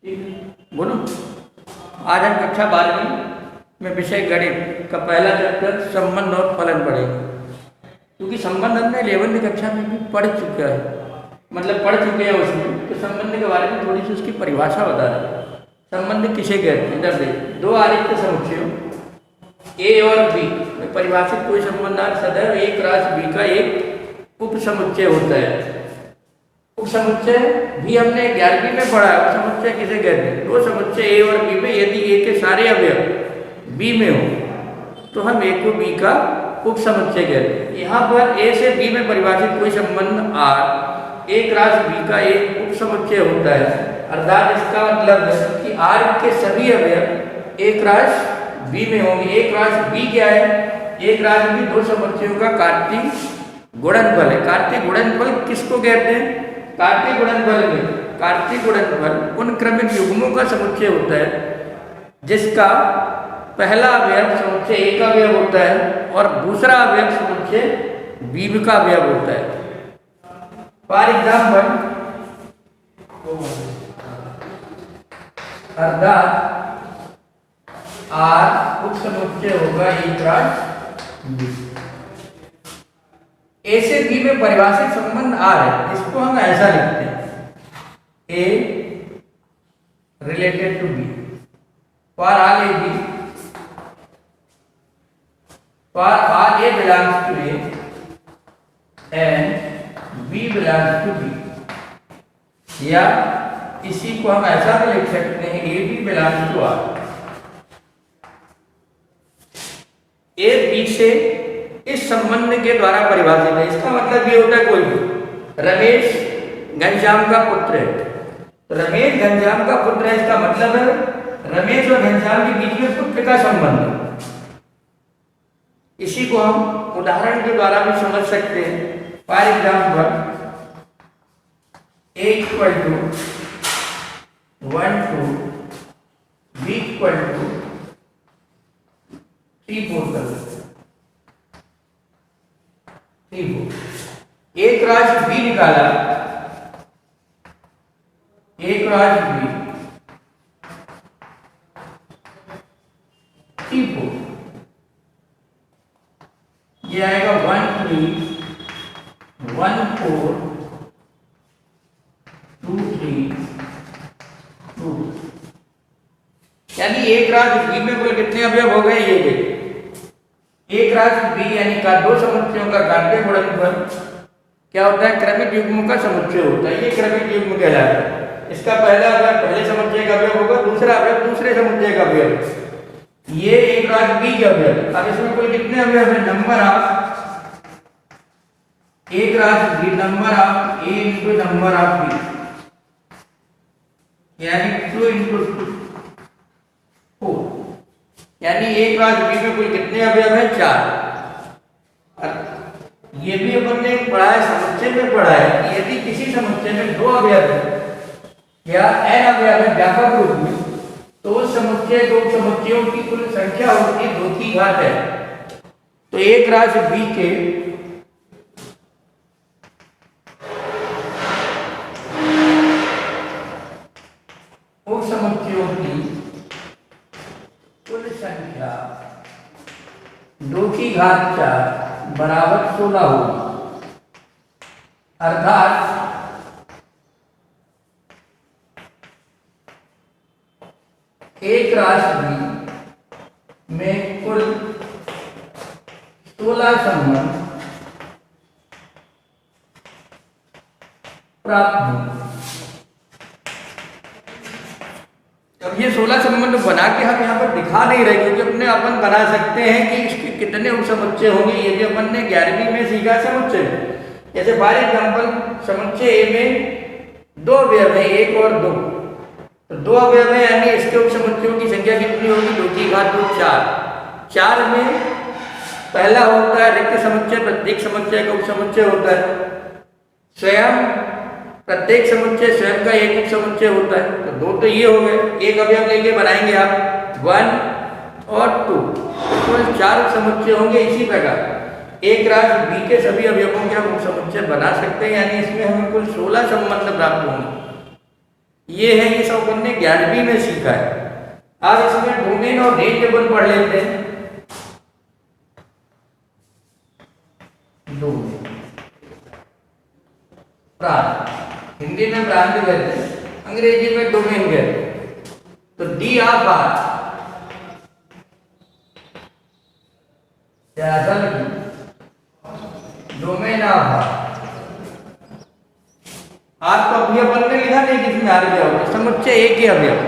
ठीक है, बोलो। आज हम कक्षा 12वीं में विषय गणित का पहला चैप्टर संबंध और फलन पढ़ेंगे, क्योंकि संबंध हमने 11वीं कक्षा में भी पढ़ चुका है, मतलब पढ़ चुके हैं उसमें। तो संबंध के बारे में थोड़ी सी उसकी परिभाषा बता रहे हैं। संबंध किसे कहते हैं? इधर देखिए, दो आरेख समुच्चयों ए और बी में परिभाषित कोई संबंध सदैव एक राशि बी का एक उप समुच्चय होता है। उप समुच्चय भी हमने 11वीं में पढ़ा है। उप समुच्चय किसे कहते हैं? दो समुच्चय ए और बी में यदि ए के सारे अवयव बी में हो तो हम ए को बी का उप समुच्चय कहते हैं। यहाँ पर ए से बी में परिभाषित कोई संबंध आर एक राशि बी का एक उप समुच्चय होता है, अर्थात इसका मतलब है कि आर के सभी अवयव एक राशि बी में होंगे। एक राशि बी क्या है? एक राशि बी दो समुच्चयों का कार्तीय गुणनफल है। कार्तीय गुणनफल किसको कहते हैं? कार्तीय गुणनफल में कार्तीय गुणनफल उन क्रमिक युग्मों का समुच्चय होता है जिसका पहला अवयव समुच्चय ए का अवयव होता है और दूसरा अवयव समुच्चय बी का अवयव होता है। फॉर एग्जाम्पल, अर्थात आर उप समुच्चय होगा एक राशि बी। ए से बी में परिभाषित संबंध आर है, इसको हम ऐसा लिखते हैं, A related to B for all A B, for all A belongs to A and B belongs to B. या इसी को हम ऐसा भी लिख सकते हैं, A B belongs to R. A B से इस संबंध के द्वारा परिभाषित है। इसका मतलब ये होता है, कोई रमेश घनश्याम का पुत्र है तो रमेश घनश्याम का पुत्र है, इसका मतलब है रमेश और घनश्याम के बीच में पुत्र का संबंध है। इसी को हम उदाहरण के द्वारा भी समझ सकते हैं। For example, A equal to 1 2 B equal to 3 4 कर सकते हैं। एक राशि बी निकाला, एक राशि बी 3 4, ये आएगा 1 3 1 4 2 3 2। यानी एक राशि बी में कुल कितने अवयव हो गए? ये देखिए, एक राशि बी यानी का दो समुच्चयों का कार्तीय गुणनफल क्या होता है? क्रमिक युग्मों का समुच्चय होता है। ये क्रमिक युग्म कहलाता है। इसका पहला अवयव पहले समुच्चय का अवयव होगा, दूसरा अवयव दूसरे समुच्चय का अवयव। ये एक राशि बी के अवयव। अब इसमें कुल कितने अवयव है? नंबर ऑफ एक राशि B, number of A into number of B, यानी 2 इंटू 4। यानी एक राशि बी में कुल कितने अवयव है? 4। ये भी अपन ने पढ़ा है, समुच्चय में पढ़ा है। यदि किसी समुच्चय में दो अवयव है या n अवयव है व्यापक रूप में, तो उस समुच्चय दो समुच्चयों की कुल संख्या होती है 2 की घात है। तो एक राशि बी के उप समुच्चयों की कुल संख्या 2 की घात 4 बराबर 16 होगी। अर्थात एक राशि बी में कुल 16 संबंध प्राप्त होंगे। अब ये 16 संबंध बना के हम यहाँ पर दिखा नहीं रहे, क्योंकि अपने अपन बना सकते हैं कि इसके कितने उप समुच्चय होंगे। ये भी अपन ने 11वीं में सीखा समुच्चय। जैसे फॉर एग्जाम्पल, समुच्चय ए में 2 अवयव है, 1 और 2, तो 2 अवयव है, यानी इसके उप समुच्चयों की संख्या कितनी होगी? 2 की घात 2 4। 4 में पहला होता है रिक्त समुच्चय, प्रत्येक समुच्चय का उप समुच्चय होता है। स्वयं प्रत्येक समुच्चय स्वयं का एक उप समुच्चय होता है। तो 2 तो ये हो गए, एक अवयव लेके बनाएंगे आप 1 और 2, कुल 4 समुच्चय होंगे। इसी प्रकार एक राशि बी के सभी अवयवों के हम उप समुच्चय बना सकते हैं, यानी इसमें हमें कुल 16 संबंध प्राप्त होंगे। ये है, ये सब अपन ने 11वीं में सीखा है। अब इसमें डोमेन और रेंज अपन पढ़ लेते हैं। डोमेन, प्रांत, हिंदी में प्रांत कहते हैं, अंग्रेजी में डोमेन कहते हैं। तो D of R, domain of R तो अभी अपन ने लिखा नहीं जिसमें आर क्या होगा, समुच्चय ए के अवयव,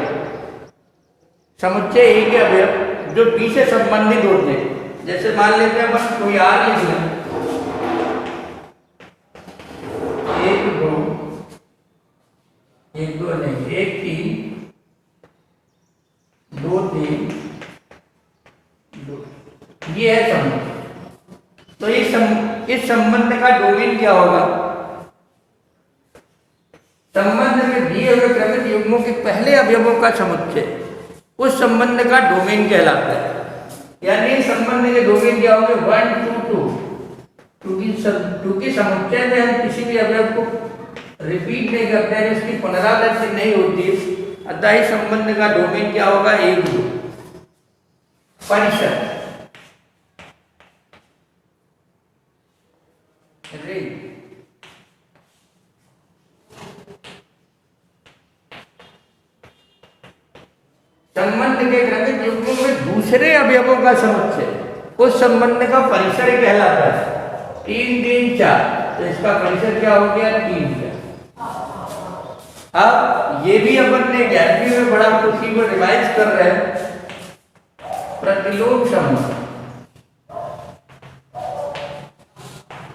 समुच्चय ए के अवयव जो डी से संबंधित होते हैं। जैसे मान लेते हैं अपन कोई आर लिख लें, 1 2 नहीं, 1 3 2 3 2, ये है संबंध। तो इस संबंध का डोमेन क्या होगा? संबंध में दिए हुए क्रमिक युग्मों के पहले अवयवों का समुच्चय उस संबंध का डोमेन कहलाता है। यानी संबंध के डोमेन क्या होंगे? 1 2 2, क्योंकि समुच्चय में हम किसी भी अवयव को रिपीट नहीं करते हैं, इसकी पुनरावृत्ति नहीं होती, अतः इस संबंध का डोमेन क्या होगा? 1 2। परिसर, संबंध के क्रमिक युग्मों में दूसरे अवयवों का समुच्चय उस संबंध का परिसर कहलाता है। 3 3 4, तो इसका परिसर क्या हो गया? 3 4। अब ये भी अपन ने 11वीं में बड़ा उसी को रिवाइज कर रहे हैं। प्रतिलोम संबंध,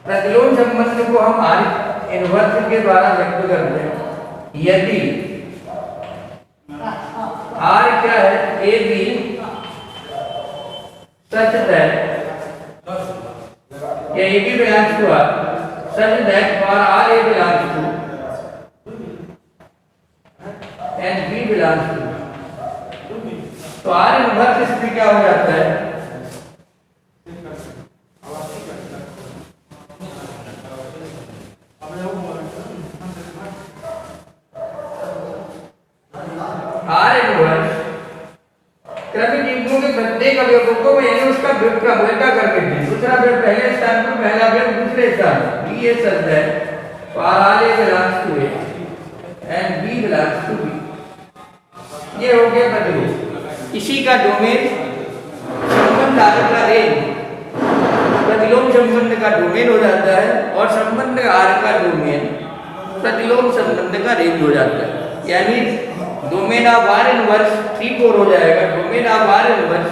प्रतिलोम संबंध को हम आर इनवर्स के द्वारा व्यक्त करते हैं। यदि आर क्या है? ए बी सच दैट, या A B belongs to R, such that for R A belongs to and B belongs to. तो आर इनवर्स इसमें क्या हो जाता है? आर इनवर्स क्रमिक युग्मों के प्रत्येक अवयवों को मैंने उसका व्युत्क्रम उल्टा करके दी, दूसरा अवयव पहले स्थान पर, पहला अवयव दूसरे स्थान पर। ये सच है, for R A belongs to A and B belongs to B. ये हो गया प्रतिलोम। इसी का डोमेन संबंध आर का रेंज, प्रतिलोम संबंध का डोमेन हो जाता है, और संबंध आर का डोमेन प्रतिलोम संबंध का रेंज हो जाता है। यानी डोमेन ऑफ आर इनवर्स 3 4 हो जाएगा, domain of are inverse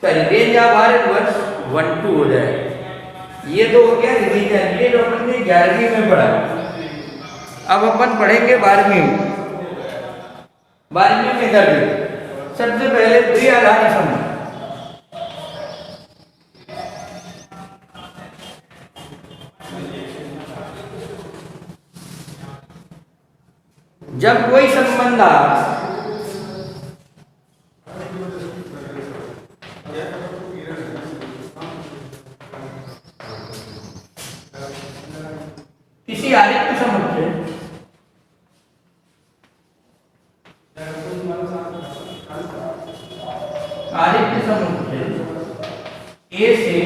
sorry range of are inverse 1 2 हो जाएगा। ये तो हो गया रिवीजन, ये जो अपन ने 11वीं में पढ़ा। अब अपन पढ़ेंगे 12वीं में। 12वीं में क्या है? सबसे पहले द्विआधारी संबंध। जब कोई संबंध किसी आरिक्त समुच्चय ए से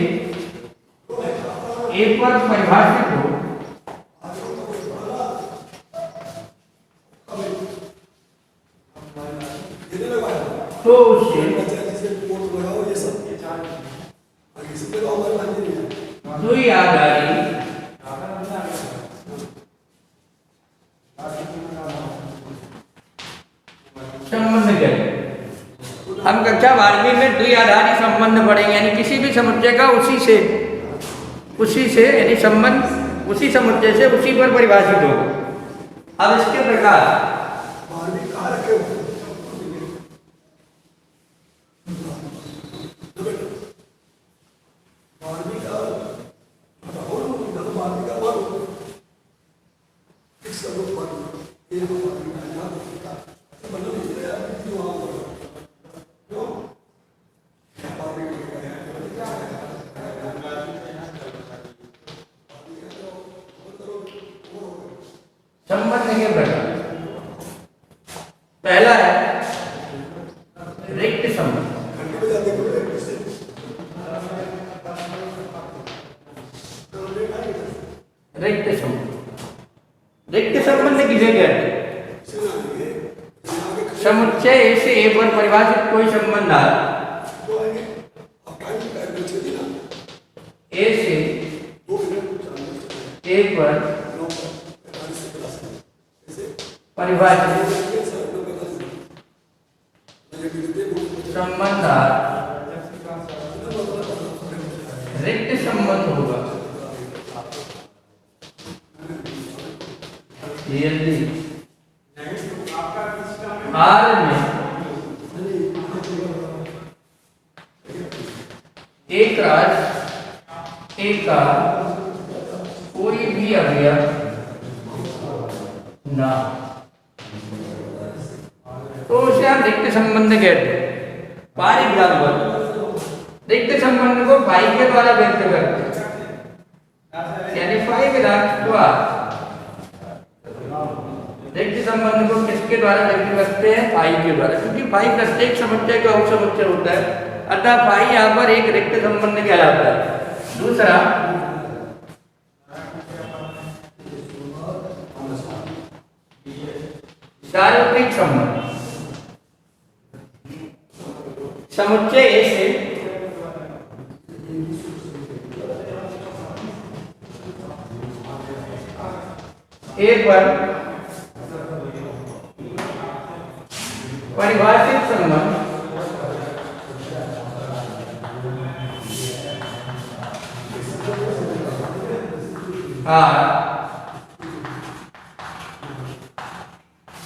ए पर परिभाषित हो, तो उससे द्विआधारी संबंध करें। हम कक्षा 12वीं में द्विआधारी संबंध पढ़ेंगे, यानी किसी भी समुच्चय का उसी से यानी संबंध उसी समुच्चय से उसी पर परिभाषित होगा। अब इसके प्रकार संबंध के प्रकार पहला है रिक्त संबंध। रिक्त संबंध, रिक्त संबंध किसे कहते हैं? समुच्चय ए से ए पर परिभाषित कोई संबंध है, ए से ए पर परिभाषित संबंध रिक्त संबंध होगा यदि R में एक राज ए का कोई भी अवयव ना, तो उसे हम रिक्त संबंध कहते हैं। पारिक रिक्त संबंध को फाई के द्वारा व्यक्त करते हैं, यानी फाई विधान रिक्त संबंध को किसके द्वारा व्यक्त करते हैं? फाई के द्वारा, क्योंकि फाई प्रत्येक समुच्चय का उपसमुच्चय होता है, अतः फाई यहाँ पर एक रिक्त संबंध कहलाता है। दूसरा सार्वत्रिक संबंध, समुच्चय ए से ए पर परिभाषित संबंध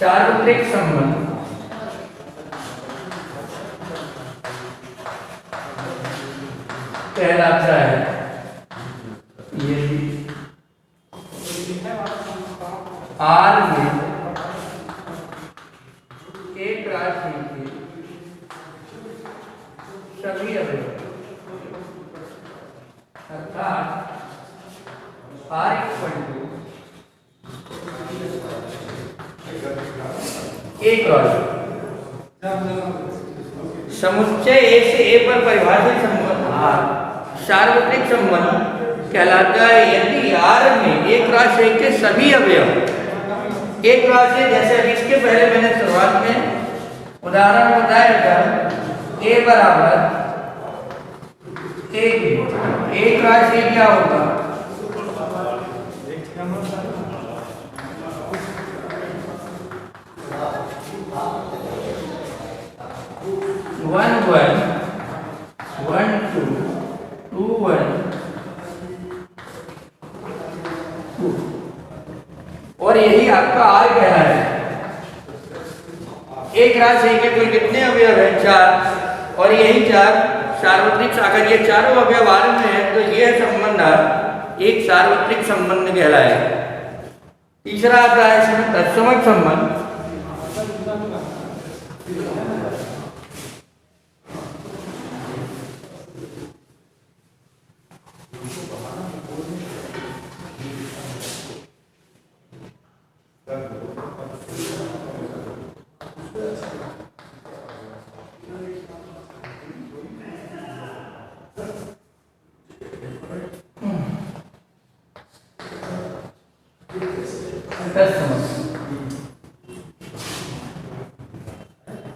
सार्वत्रिक संबंध कहलाता है। यदि R में एक राशि के सभी अवयव अर्थात R एक राशि समुच्चय ए से ए पर परिभाषित संबंध R सार्वत्रिक संबंध कहलाता है। यदि R में एक राशि के सभी अवयव एक राशि, जैसे अभी इसके पहले मैंने शुरुआत में उदाहरण बताया था, ए बराबर एक राशि क्या होगा? One one one two two one two, और यही आपका R कहना है। एक राशि के कुल कितने अवयव है? 4, और यही 4 सार्वत्रिक, अगर ये चारों अवयव R में है तो यह संबंध एक सार्वत्रिक संबंध कहलाए। तीसरा आता है इसमें तत्समक संबंध।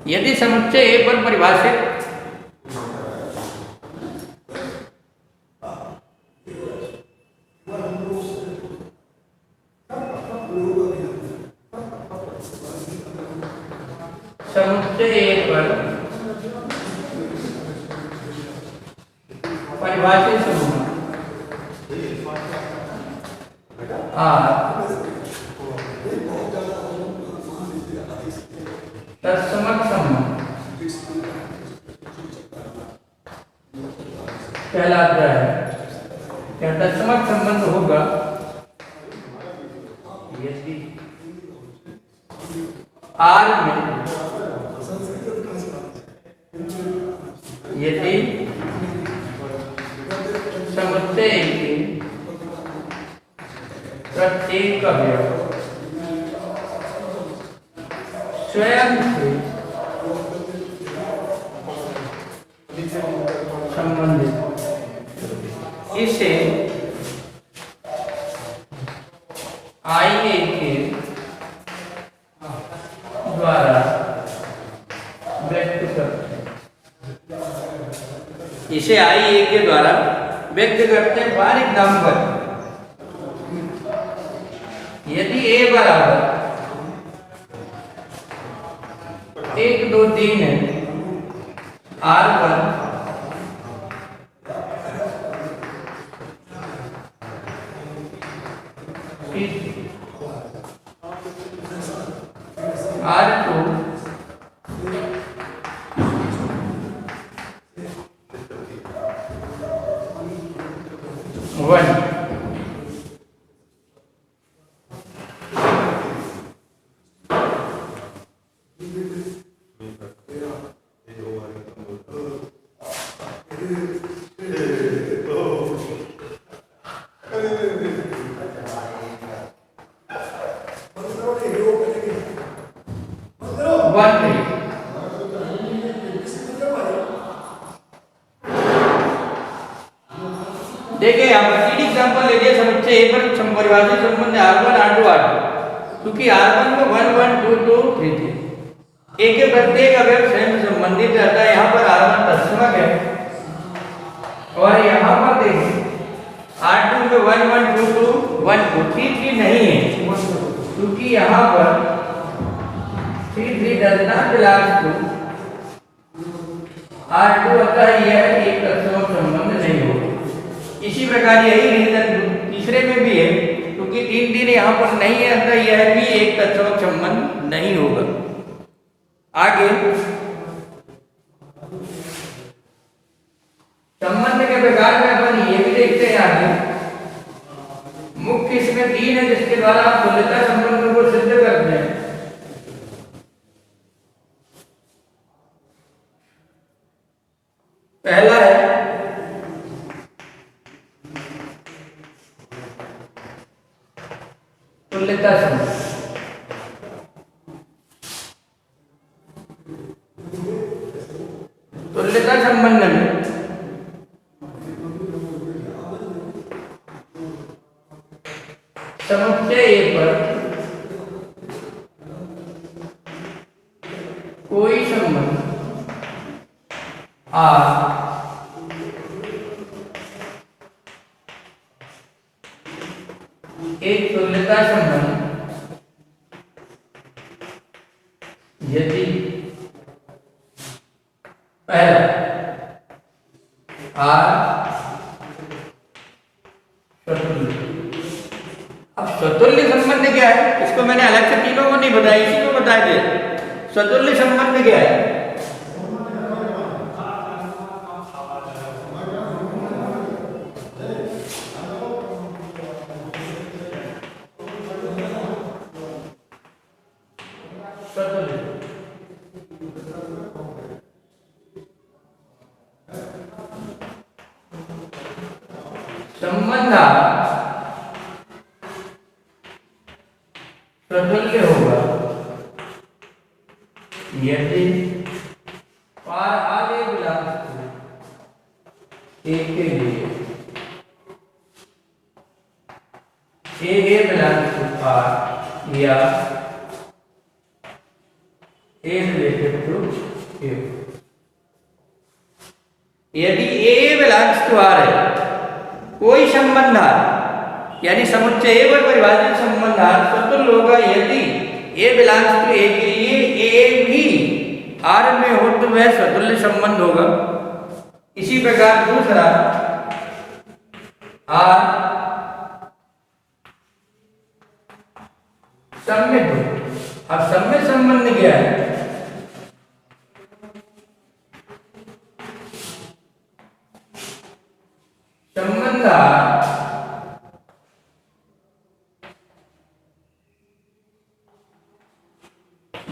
यदि समुच्चय ए पर परिभाषित समुच्चय ए पर परिभाषित समूह तत्समक संबंध कहलाता है। क्या तत्समक संबंध होगा? यदि R में यदि समुच्चय के प्रत्येक अवयव स्वयं से संबंधित इसे IA के द्वारा व्यक्त करते हैं। इसे IA के द्वारा व्यक्त करते हैं। फॉर एग्जाम्पल, यदि A बराबर 1 2 3 है, R1 R2 1, देखिए यहाँ पर तीन एग्जाम्पल ले लिए समुच्चय A पर परिभाषित संबंध R1 R2 R2, क्योंकि R1 में 1 1 2 2 3 थे। A के प्रत्येक अवयव स्वयं संबंधित रहता है। यहाँ पर R1 तत्समक है और यहाँ पर देखिए R2 में 1 1 2 2 1 2 3 3 नहीं है, क्योंकि यहाँ पर 3 3 does not belong to R2, अतः यह एक तत्समक संबंध नहीं होगा। इसी प्रकार यही रीजन तीसरे में भी है, क्योंकि 3 3 यहाँ पर नहीं है, अतः यह भी एक तत्समक संबंध नहीं होगा। आगे संबंध के प्रकार में अपन ये भी देखते हैं। आगे मुख्य इसमें 3 है, जिसके द्वारा आप तुल्यता संबंध को सिद्ध करते हैं। पहला है तुल्यता संबंध। तुल्यता संबंध में समुच्चय A पर कोई संबंध R एक तुल्यता संबंध यदि पहला R स्वतुल्य। अब स्वतुल्य संबंध क्या है, इसको मैंने अलग से तीनों को नहीं बताया, इसी को बता दिया। स्वतुल्य संबंध क्या है? संबंध स्वतुल्य होगा यदि पार आगे बिलॉन्ग्स टू A के लिए A बिलॉन्ग्स टू R या A रिलेटेड टू A। यदि A बिलॉन्ग्स टू R है, कोई संबंध यानी समुच्चय A पर परिभाषित संबंध स्वतुल्य होगा यदि A बिलॉन्ग्स टू A के लिए A भी R में हो तो वह स्वतुल्य संबंध होगा। इसी प्रकार दूसरा R सम्मित हो। अब सम्मित संबंध क्या है? संबंध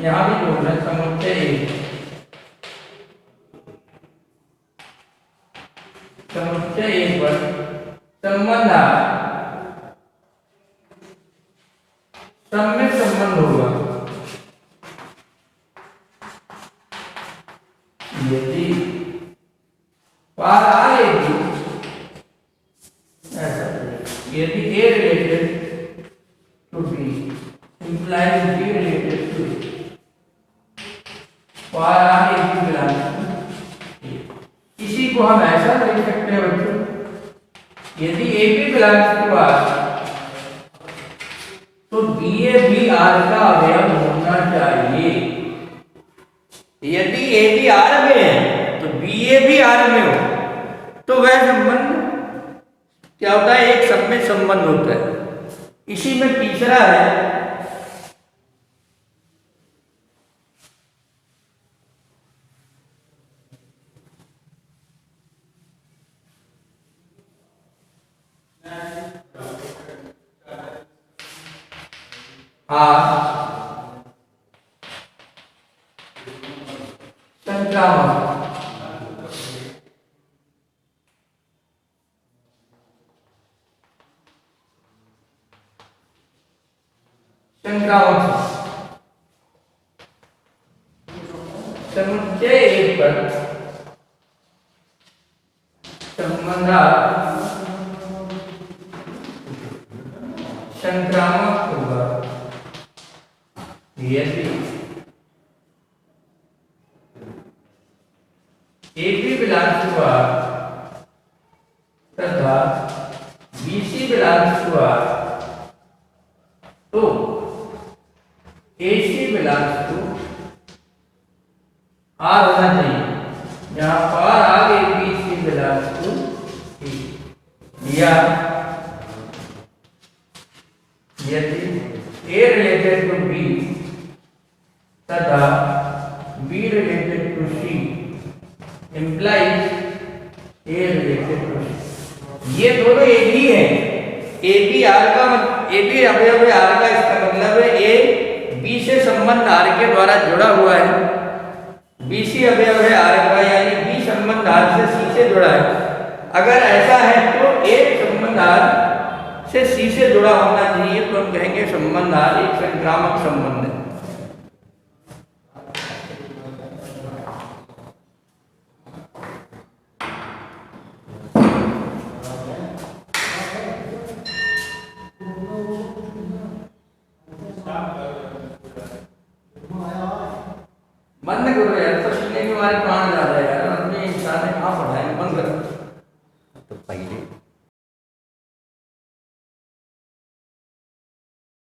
यहां भी जोड़ना है, समुच्चय पर संबंध सम्मित संबंध होगा implies B related to A. और आगे B belongs to A. इसी को हम ऐसा लिख सकते हैं बच्चों, यदि A B belongs to R तो BA भी R का अवयव होना चाहिए। यदि A भी R में है तो BA भी R में हो, तो वह संबंध क्या होता है, एक सम्मिश्र संबंध होता है। इसी में तीसरा है संक्रामक। संक्रामक समुच्चय एक पर संबंधात संक्रामक होगा यदि A B belongs to R तथा B C belongs to R, तो A C belongs to R होना चाहिए, जहां पर आगे B C belongs to A। या यदि A related to B तथा B related to C implies A related to C। ये दोनों एक ही है। A B R का A B अवयव है R का, इसका मतलब है A B से संबंध R के द्वारा जुड़ा हुआ है, B C अवयव है R का, यानी B संबंध R से C से जुड़ा है। अगर ऐसा है तो A संबंध R से C से जुड़ा होना चाहिए, तो हम कहेंगे संबंध R एक संक्रामक संबंध है।